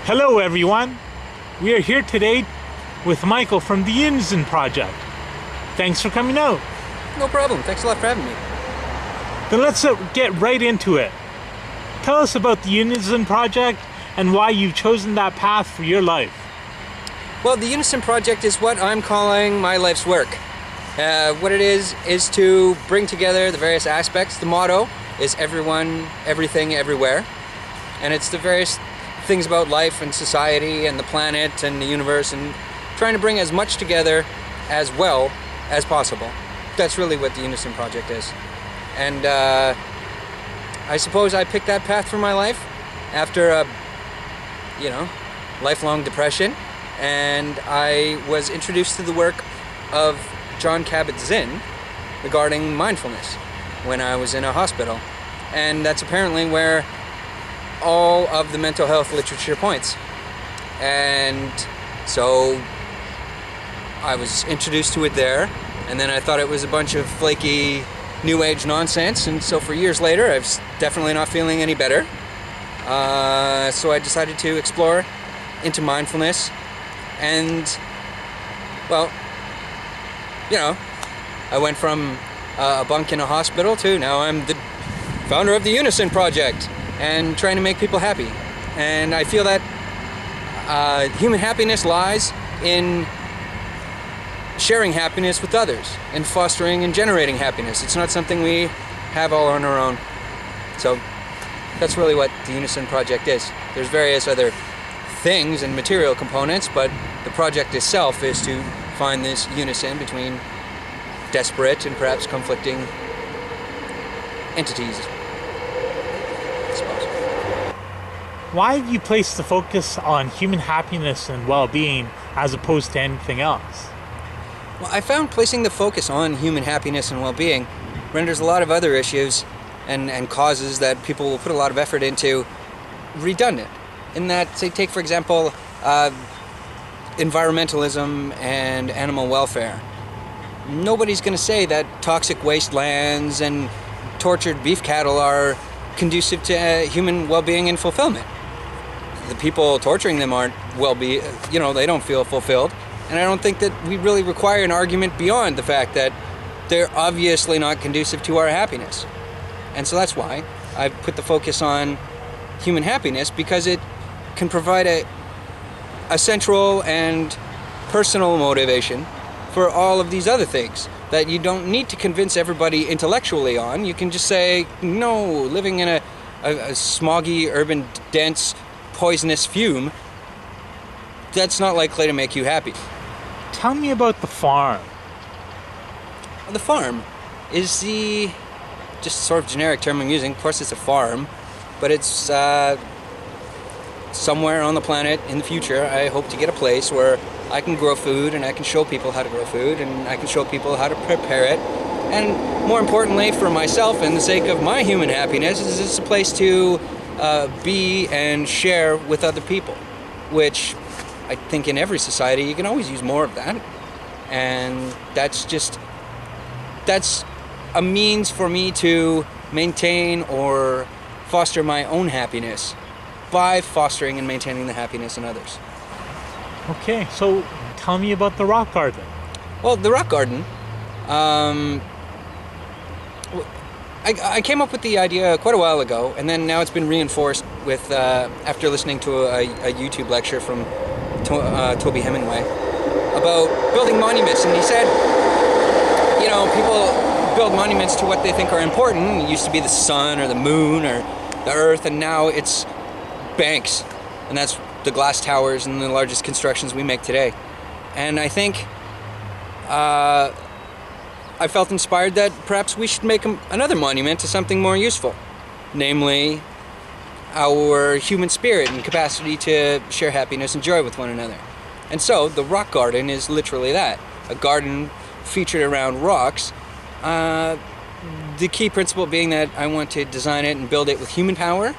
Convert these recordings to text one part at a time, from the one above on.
Hello everyone, we are here today with Michael from the Unison Project. Thanks for coming out. No problem, thanks a lot for having me. Then let's get right into it. Tell us about the Unison Project and why you've chosen that path for your life. Well, the Unison Project is what I'm calling my life's work. What it is to bring together the various aspects. The motto is everyone, everything, everywhere. And it's the various things about life and society and the planet and the universe, and trying to bring as much together as well as possible. That's really what the Unison Project is. And I suppose I picked that path for my life after a, lifelong depression, and I was introduced to the work of Jon Kabat-Zinn regarding mindfulness when I was in a hospital. And that's apparently where all of the mental health literature points. And so I was introduced to it there, and then I thought it was a bunch of flaky new age nonsense, and so for years later I was definitely not feeling any better. So I decided to explore into mindfulness, and well, I went from a bunk in a hospital to now I'm the founder of the Unison Project and trying to make people happy. And I feel that human happiness lies in sharing happiness with others and fostering and generating happiness. It's not something we have all on our own. So that's really what the Unison Project is. There's various other things and material components, but the project itself is to find this unison between desperate and perhaps conflicting entities, I suppose. Why have you placed the focus on human happiness and well-being as opposed to anything else? Well, I found placing the focus on human happiness and well-being renders a lot of other issues and causes that people will put a lot of effort into redundant. In that, say, take for example, environmentalism and animal welfare. Nobody's going to say that toxic wastelands and tortured beef cattle are conducive to human well-being and fulfillment. The people torturing them aren't they don't feel fulfilled. And I don't think that we really require an argument beyond the fact that they're obviously not conducive to our happiness. And so that's why I've put the focus on human happiness, because it can provide a central and personal motivation for all of these other things that you don't need to convince everybody intellectually on. You can just say, no, living in a smoggy, urban, dense, poisonous fume, that's not likely to make you happy. Tell me about the farm. The farm is the just sort of generic term I'm using. Of course it's a farm, but it's somewhere on the planet in the future. I hope to get a place where I can grow food, and I can show people how to grow food, and I can show people how to prepare it. And more importantly, for myself and the sake of my human happiness, is it's a place to be and share with other people, which I think in every society you can always use more of that. And that's a means for me to maintain or foster my own happiness by fostering and maintaining the happiness in others. Okay, so tell me about the rock garden. Well, the rock garden, I came up with the idea quite a while ago, and then now it's been reinforced with after listening to a YouTube lecture from Toby Hemingway about building monuments. And he said, people build monuments to what they think are important. It used to be the sun or the moon or the earth, and now it's banks, and that's the glass towers and the largest constructions we make today. And I think I felt inspired that perhaps we should make another monument to something more useful, namely our human spirit and capacity to share happiness and joy with one another. And so the rock garden is literally that, a garden featured around rocks. The key principle being that I want to design it and build it with human power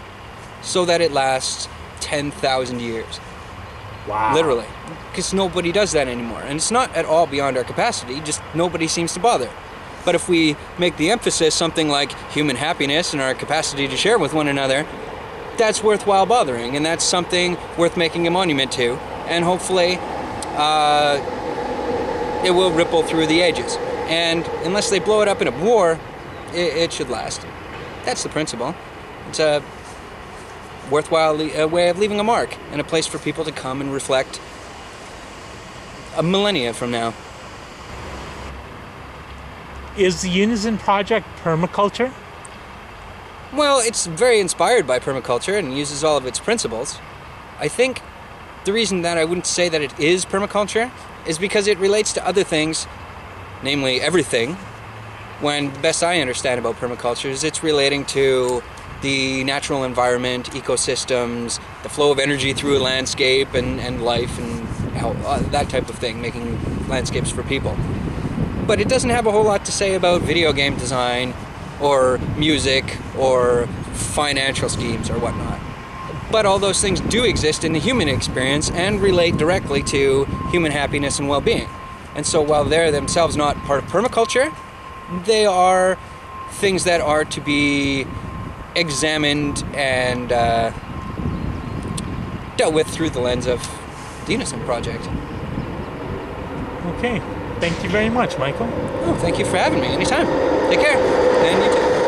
so that it lasts 10,000 years. Wow. Literally. Because nobody does that anymore. And it's not at all beyond our capacity, just nobody seems to bother. But if we make the emphasis something like human happiness and our capacity to share with one another, that's worthwhile bothering, and that's something worth making a monument to, and hopefully it will ripple through the ages. And unless they blow it up in a war, it should last. That's the principle. It's a worthwhile way of leaving a mark, and a place for people to come and reflect a millennia from now. Is the Unison Project permaculture? Well, it's very inspired by permaculture and uses all of its principles. I think the reason that I wouldn't say that it is permaculture is because it relates to other things, namely everything, when the best I understand about permaculture is it's relating to the natural environment, ecosystems, the flow of energy through a landscape and life and how, that type of thing, making landscapes for people. But it doesn't have a whole lot to say about video game design or music or financial schemes or whatnot. But all those things do exist in the human experience and relate directly to human happiness and well-being. And so while they're themselves not part of permaculture, they are things that are to be examined and dealt with through the lens of the Unison Project. Okay. Thank you very much, Michael. Oh, thank you for having me. Anytime. Take care. And you too.